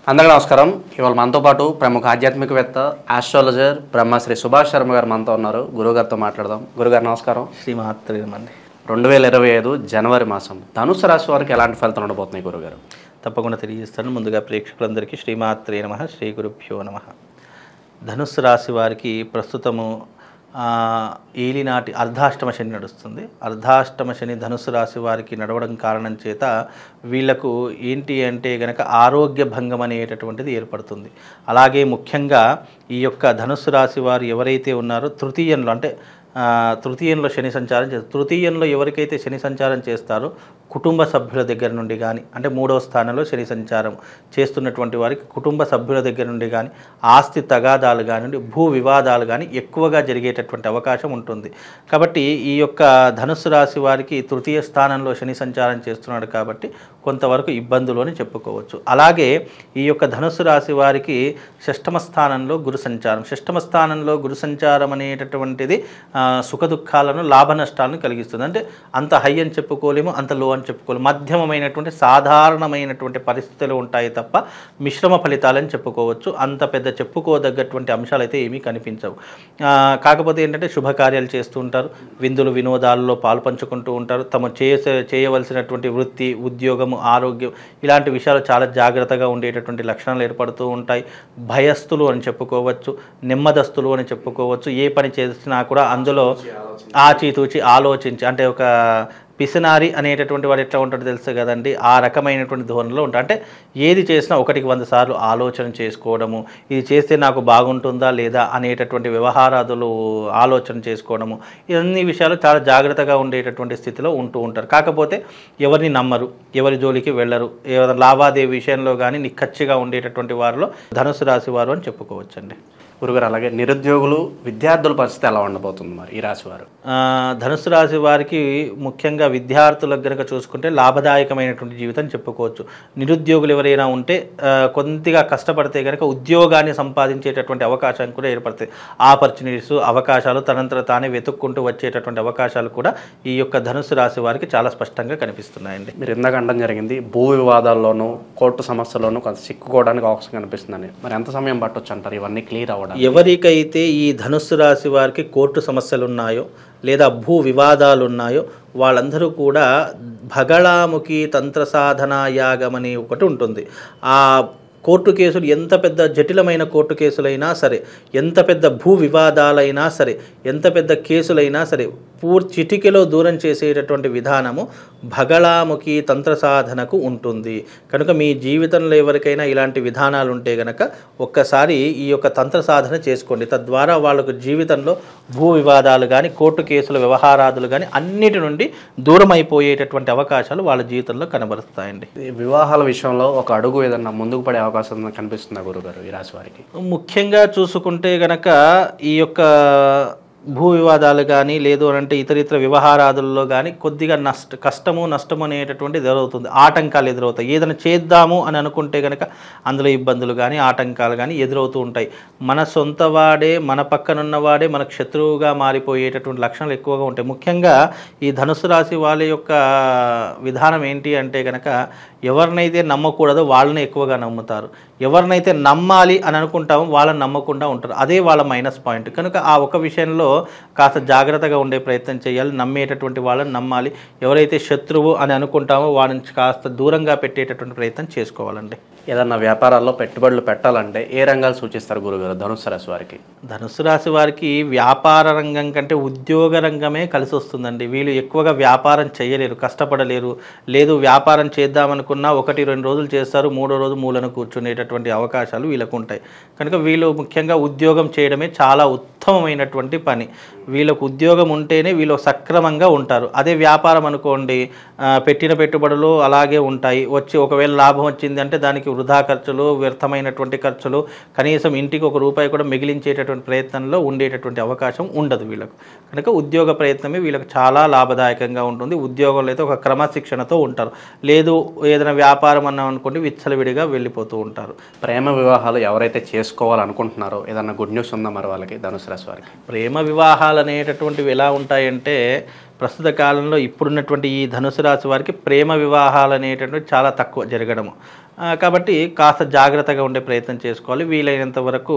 అందరికీ నమస్కారం. ఇవాళ మనతో పాటు ప్రముఖ ఆధ్యాత్మికవేత్త ఆస్ట్రాలజర్ బ్రహ్మశ్రీ సుభాష్ శర్మ గారు మనతో ఉన్నారు. గురుగారితో మాట్లాడదాం. గురుగారు నమస్కారం. శ్రీమాత్రేమండి. 2025 జనవరి మాసం ధనుసు రాశి వారికి ఎలాంటి ఫలితాలు ఉండబోతున్నాయి గురుగారు? తప్పకుండా తెలియజేస్తాను. ముందుగా ప్రేక్షకులందరికీ శ్రీమాత్రే నమః, శ్రీ గురుభ్యో నమః. ధనుస్సు రాశి వారికి ప్రస్తుతము ఏలినాటి అర్ధాష్టమ శని నడుస్తుంది. అర్ధాష్టమ శని ధనుస్సు రాశి వారికి నడవడం కారణం చేత వీళ్లకు ఏంటి అంటే గనక ఆరోగ్య భంగం అనేటటువంటిది ఏర్పడుతుంది. అలాగే ముఖ్యంగా ఈ యొక్క ధనుస్సు రాశి వారు ఎవరైతే ఉన్నారో తృతీయంలో అంటే తృతీయంలో శని సంచారం చేస్తారు. తృతీయంలో ఎవరికైతే శని సంచారం చేస్తారో కుటుంబ సభ్యుల దగ్గర నుండి కానీ, అంటే 3వ స్థానంలో శని సంచారం చేస్తున్నటువంటి వారికి కుటుంబ సభ్యుల దగ్గర నుండి కానీ, ఆస్తి తగాదాలు కానివ్వండి, భూ వివాదాలు కానీ ఎక్కువగా జరిగేటటువంటి అవకాశం ఉంటుంది. కాబట్టి ఈ యొక్క ధనుస్సు రాశి వారికి తృతీయ స్థానంలో శని సంచారం చేస్తున్నాడు కాబట్టి కొంతవరకు ఇబ్బందులు అని చెప్పుకోవచ్చు. అలాగే ఈ యొక్క ధనుస్సు రాశి వారికి షష్టమ స్థానంలో గురు సంచారం. షష్టమ స్థానంలో గురు సంచారం అనేటటువంటిది సుఖ దుఃఖాలను, లాభ నష్టాలను కలిగిస్తుంది. అంటే అంత హై అని చెప్పుకోలేము, అంత లో అని చెప్పుకోలేము. మధ్యమమైనటువంటి సాధారణమైనటువంటి పరిస్థితులు ఉంటాయి తప్ప మిశ్రమ ఫలితాలని చెప్పుకోవచ్చు. అంత పెద్ద చెప్పుకోదగ్గటువంటి అంశాలు అయితే ఏమీ కనిపించవు. కాకపోతే ఏంటంటే శుభకార్యాలు చేస్తూ ఉంటారు, విందులు వినోదాలలో పాలు పంచుకుంటూ ఉంటారు. తమ చేయవలసినటువంటి వృత్తి, ఉద్యోగము, ఆరోగ్యం ఇలాంటి విషయాలు చాలా జాగ్రత్తగా ఉండేటటువంటి లక్షణాలు ఏర్పడుతూ ఉంటాయి. భయస్థులు అని చెప్పుకోవచ్చు, నెమ్మదస్తులు అని చెప్పుకోవచ్చు. ఏ పని చేసినా కూడా అందులో ఆచితూచి ఆలోచించి, అంటే ఒక పిసినారి అనేటటువంటి వాడు ఎట్లా ఉంటాడో తెలుసు కదండి, ఆ రకమైనటువంటి ధోరణిలో ఉంటాడు. అంటే ఏది చేసినా 100 సార్లు ఆలోచన చేసుకోవడము, ఇది చేస్తే నాకు బాగుంటుందా లేదా అనేటటువంటి వ్యవహారాదులు ఆలోచన చేసుకోవడము, ఇవన్నీ విషయాలు చాలా జాగ్రత్తగా ఉండేటటువంటి స్థితిలో ఉంటూ ఉంటారు. కాకపోతే ఎవరిని నమ్మరు, ఎవరి జోలికి వెళ్ళరు. ఏదైనా లావాదేవీ విషయంలో కానీ నిక్కచ్చిగా ఉండేటటువంటి వారిలో ధనుసు రాశి వారు అని చెప్పుకోవచ్చండి. గురుగారు, అలాగే నిరుద్యోగులు, విద్యార్థుల పరిస్థితి ఎలా ఉండబోతుంది మరి ఈ రాశి వారు? ధనుసు రాశి వారికి ముఖ్యంగా విద్యార్థులకు కనుక చూసుకుంటే లాభదాయకమైనటువంటి జీవితం చెప్పుకోవచ్చు. నిరుద్యోగులు ఎవరైనా ఉంటే కొద్దిగా కష్టపడితే కనుక ఉద్యోగాన్ని సంపాదించేటటువంటి అవకాశం కూడా ఏర్పడతాయి. ఆపర్చునిటీస్, అవకాశాలు తనంతట తానే వెతుక్కుంటూ వచ్చేటటువంటి అవకాశాలు కూడా ఈ యొక్క ధనుసు రాశి వారికి చాలా స్పష్టంగా కనిపిస్తున్నాయండి. మీరు ఇందాక అనడం జరిగింది, భూ వివాదాల్లోనూ కోర్టు సమస్యల్లోనూ కొంత చిక్కుకోవడానికి అవకాశం కనిపిస్తుందని. మరి ఎంత సమయం పట్టొచ్చు అంటారు ఇవన్నీ క్లియర్ అవ్వడం? ఎవరికైతే ఈ ధనుస్సు రాశి వారికి కోర్టు సమస్యలు ఉన్నాయో లేదా భూ వివాదాలు ఉన్నాయో వాళ్ళందరూ కూడా భగళాముఖి తంత్ర సాధనా యాగం అని ఒకటి ఉంటుంది. ఆ కోర్టు కేసులు ఎంత పెద్ద జటిలమైన కోర్టు కేసులైనా సరే, ఎంత పెద్ద భూ వివాదాలైనా సరే, ఎంత పెద్ద కేసులైనా సరే చిటికెలో దూరం చేసేటటువంటి విధానము భగళాముఖి తంత్ర సాధనకు ఉంటుంది. కనుక మీ జీవితంలో ఎవరికైనా ఇలాంటి విధానాలు ఉంటే గనక ఒక్కసారి ఈ యొక్క తంత్ర సాధన చేసుకోండి. తద్వారా వాళ్ళకు జీవితంలో భూ వివాదాలు కానీ, కోర్టు కేసుల వ్యవహారాదులు కానీ అన్నిటి నుండి దూరం అయిపోయేటటువంటి అవకాశాలు వాళ్ళ జీవితంలో కనబరుస్తాయండి. వివాహాల విషయంలో ఒక అడుగు ఏదన్నా ముందుకు పడే అవకాశం కనిపిస్తుందా గురుగారు ఈ రాశి వారికి? ముఖ్యంగా చూసుకుంటే గనక ఈ యొక్క భూ వివాదాలు కానీ, లేదు అంటే ఇతర వ్యవహారాదుల్లో కానీ కొద్దిగా కష్టము నష్టము అనేటటువంటిది ఎదురవుతుంది. ఆటంకాలు ఎదురవుతాయి. ఏదైనా చేద్దాము అని అనుకుంటే కనుక అందులో ఇబ్బందులు కానీ, ఆటంకాలు కానీ ఎదురవుతూ ఉంటాయి. మన సొంత వాడే, మన పక్కనున్నవాడే మనకు శత్రువుగా మారిపోయేటటువంటి లక్షణాలు ఎక్కువగా ఉంటాయి. ముఖ్యంగా ఈ ధనుసు రాశి వాళ్ళ యొక్క విధానం ఏంటి అంటే కనుక ఎవరినైతే నమ్మకూడదో వాళ్ళని ఎక్కువగా నమ్ముతారు. ఎవరినైతే నమ్మాలి అని అనుకుంటామో వాళ్ళని నమ్మకుండా ఉంటారు. అదే వాళ్ళ మైనస్ పాయింట్. కనుక ఆ ఒక విషయంలో కాస్త జాగ్రత్తగా ఉండే ప్రయత్నం చేయాలి. నమ్మేటటువంటి వాళ్ళని నమ్మాలి. ఎవరైతే శత్రువు అని అనుకుంటామో వాళ్ళని కాస్త దూరంగా పెట్టేటటువంటి ప్రయత్నం చేసుకోవాలండి. ఏదన్నా వ్యాపారాల్లో పెట్టుబడులు పెట్టాలంటే ఏ రంగాలు సూచిస్తారు గురుగారు ధనుసు రాశి వారికి? ధనుసు రాశి వారికి వ్యాపార రంగం కంటే ఉద్యోగ రంగమే కలిసి వస్తుందండి. వీళ్ళు ఎక్కువగా వ్యాపారం చేయలేరు, కష్టపడలేరు. లేదు వ్యాపారం చేద్దామనుకున్నా 1-2 రోజులు చేస్తారు, 3వ రోజు మూలను కూర్చునేటటువంటి అవకాశాలు వీళ్ళకు ఉంటాయి. కనుక వీళ్ళు ముఖ్యంగా ఉద్యోగం చేయడమే చాలా ఉత్తమమైనటువంటి పని. వీళ్ళకు ఉద్యోగం ఉంటేనే వీళ్ళు సక్రమంగా ఉంటారు. అదే వ్యాపారం అనుకోండి, పెట్టిన పెట్టుబడులు అలాగే ఉంటాయి. ఒకవేళ లాభం వచ్చింది అంటే దానికి వృధా ఖర్చులు, వ్యర్థమైనటువంటి ఖర్చులు, కనీసం ఇంటికి ₹1 కూడా మిగిలించేటటువంటి ప్రయత్నంలో ఉండేటటువంటి అవకాశం ఉండదు వీళ్ళకు. కనుక ఉద్యోగ ప్రయత్నమే వీళ్ళకి చాలా లాభదాయకంగా ఉంటుంది. ఉద్యోగంలో అయితే ఒక క్రమశిక్షణతో ఉంటారు. లేదు ఏదైనా వ్యాపారం అన్నాం అనుకోండి విచ్చలవిడిగా వెళ్ళిపోతూ ఉంటారు. ప్రేమ వివాహాలు ఎవరైతే చేసుకోవాలనుకుంటున్నారో ఏదన్నా గుడ్ న్యూస్ ఉందా మరి వాళ్ళకి ధనుసు రాశి వారికి? ప్రేమ వివాహాలు అనేటటువంటివి ఎలా ఉంటాయంటే ప్రస్తుత కాలంలో ఇప్పుడున్నటువంటి ఈ ధనుసు రాశి వారికి ప్రేమ వివాహాలు అనేటటువంటి చాలా తక్కువ జరగడము. కాబట్టి కాస్త జాగ్రత్తగా ఉండే ప్రయత్నం చేసుకోవాలి. వీలైనంత వరకు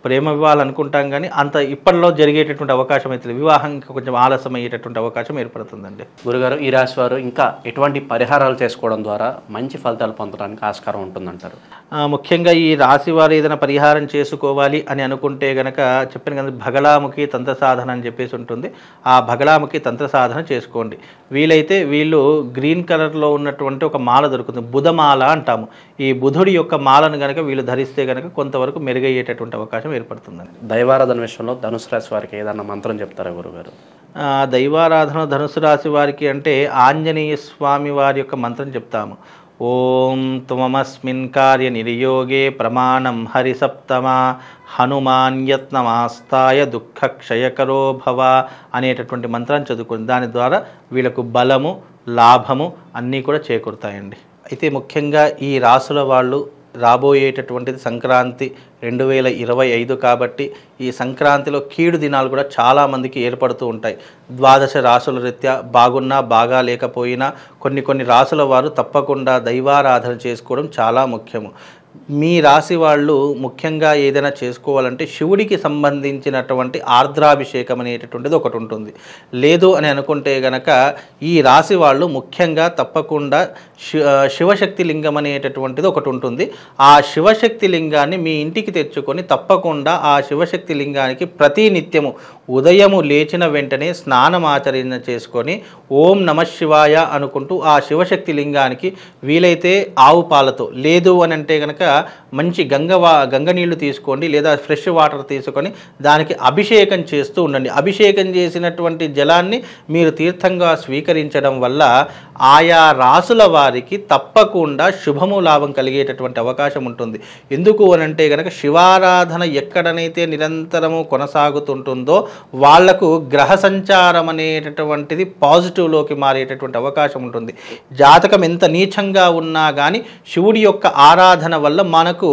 ప్రేమ వివాహాలు అనుకుంటాం కానీ అంత ఇప్పట్లో జరిగేటటువంటి అవకాశం అయితే వివాహం ఇంకా కొంచెం ఆలస్యం అయ్యేటటువంటి అవకాశం ఏర్పడుతుందండి. గురుగారు, ఈ రాశి వారు ఇంకా ఎటువంటి పరిహారాలు చేసుకోవడం ద్వారా మంచి ఫలితాలు పొందడానికి ఆస్కారం ఉంటుందంటారు? ముఖ్యంగా ఈ రాశి వారు ఏదైనా పరిహారం చేసుకోవాలి అని అనుకుంటే గనక చెప్పిన కదా భగలాముఖి తంత్ర సాధన అని చెప్పేసి ఉంటుంది. ఆ భగలాముఖి తంత్ర సాధన చేసుకోండి. వీలైతే వీళ్ళు గ్రీన్ కలర్లో ఉన్నటువంటి ఒక మాల దొరుకుతుంది, బుధమాల అంటాము. ఈ బుధుడి యొక్క మాలను కనుక వీళ్ళు ధరిస్తే కనుక కొంతవరకు మెరుగయ్యేటటువంటి అవకాశం ఏర్పడుతుందండి. దైవారాధన విషయంలో ధనుసు రాశి వారికి ఏదన్నా మంత్రం చెప్తారా గురుగారు? దైవారాధన ధనుసు రాశి వారికి అంటే ఆంజనేయ స్వామి వారి యొక్క మంత్రం చెప్తాము. ఓం త్వమస్మిన్ కార్య నిర్యోగే ప్రమాణం హరిసప్తమా హనుమాన్యత్నమాస్తాయ దుఃఖ క్షయకరో భవ అనేటటువంటి మంత్రాన్ని చదువుకుని దాని ద్వారా వీళ్ళకు బలము లాభము అన్నీ కూడా చేకూరుతాయండి. అయితే ముఖ్యంగా ఈ రాసుల వాళ్ళు రాబోయేటటువంటిది సంక్రాంతి 2025 కాబట్టి ఈ సంక్రాంతిలో కీడు దినాలు కూడా చాలామందికి ఏర్పడుతూ ఉంటాయి. ద్వాదశ రాసుల రీత్యా బాగున్నా బాగా లేకపోయినా కొన్ని రాసుల వారు తప్పకుండా దైవారాధన చేసుకోవడం చాలా ముఖ్యము. మీ రాశి వాళ్ళు ముఖ్యంగా ఏదైనా చేసుకోవాలంటే శివుడికి సంబంధించినటువంటి ఆర్ద్రాభిషేకం అనేటటువంటిది ఒకటి ఉంటుంది. లేదు అని అనుకుంటే గనక ఈ రాశి వాళ్ళు ముఖ్యంగా తప్పకుండా శివశక్తి లింగం అనేటటువంటిది ఒకటి ఉంటుంది. ఆ శివశక్తి లింగాన్ని మీ ఇంటికి తెచ్చుకొని తప్పకుండా ఆ శివశక్తి లింగానికి ప్రతి నిత్యము ఉదయము లేచిన వెంటనే స్నానం ఆచరణ చేసుకొని ఓం నమఃశివాయ అనుకుంటూ ఆ శివశక్తి లింగానికి వీలైతే ఆవు పాలతో, లేదు అని అంటే కనుక మంచి గంగ నీళ్లు తీసుకోండి, లేదా ఫ్రెష్ వాటర్ తీసుకొని దానికి అభిషేకం చేస్తూ ఉండండి. అభిషేకం చేసినటువంటి జలాన్ని మీరు తీర్థంగా స్వీకరించడం వల్ల ఆయా రాసుల వారికి తప్పకుండా శుభము లాభం కలిగేటటువంటి అవకాశం ఉంటుంది. ఎందుకు అని అంటే కనుక శివారాధన ఎక్కడనైతే నిరంతరము కొనసాగుతుంటుందో వాళ్లకు గ్రహ సంచారం అనేటటువంటిది పాజిటివ్లోకి మారేటటువంటి అవకాశం ఉంటుంది. జాతకం ఎంత నీచంగా ఉన్నా కానీ శివుడి యొక్క ఆరాధన వల్ల మనకు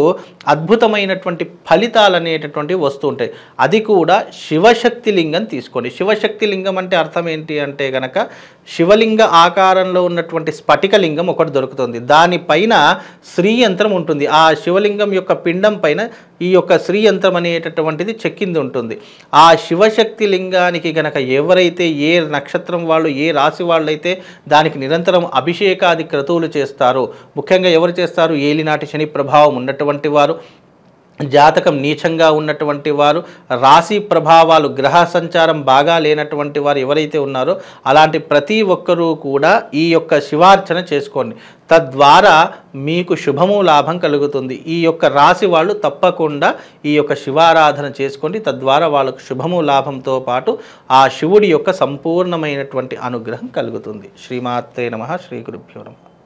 అద్భుతమైనటువంటి ఫలితాలు అనేటటువంటివి వస్తూ ఉంటాయి. అది కూడా శివశక్తి లింగం తీసుకోండి. శివశక్తి లింగం అంటే అర్థం ఏంటి అంటే కనుక శివలింగ ఆకారంలో ఉన్నటువంటి స్ఫటికలింగం ఒకటి దొరుకుతుంది. దానిపైన శ్రీయంత్రం ఉంటుంది. ఆ శివలింగం యొక్క పిండం పైన ఈ యొక్క శ్రీయంత్రం అనేటటువంటిది చెక్కింది ఉంటుంది. ఆ శివశక్తి లింగానికి గనక ఎవరైతే ఏ నక్షత్రం వాళ్ళు ఏ రాశి వాళ్ళైతే దానికి నిరంతరం అభిషేకాది క్రతువులు చేస్తారో, ముఖ్యంగా ఎవరు చేస్తారు, ఏలినాటి శని ప్రభావం ఉన్నటువంటి వారు, జాతకం నీచంగా ఉన్నటువంటి వారు, రాశి ప్రభావాలు గ్రహ సంచారం బాగా లేనటువంటి వారు ఎవరైతే ఉన్నారో అలాంటి ప్రతి ఒక్కరూ కూడా ఈ యొక్క శివార్చన చేసుకోండి. తద్వారా మీకు శుభము లాభం కలుగుతుంది. ఈ యొక్క రాశి వాళ్ళు తప్పకుండా ఈ యొక్క శివారాధన చేసుకోండి. తద్వారా వాళ్ళకు శుభము లాభంతో పాటు ఆ శివుడి యొక్క సంపూర్ణమైనటువంటి అనుగ్రహం కలుగుతుంది. శ్రీమాత్రే నమః. శ్రీ గురుభ్యో నమః.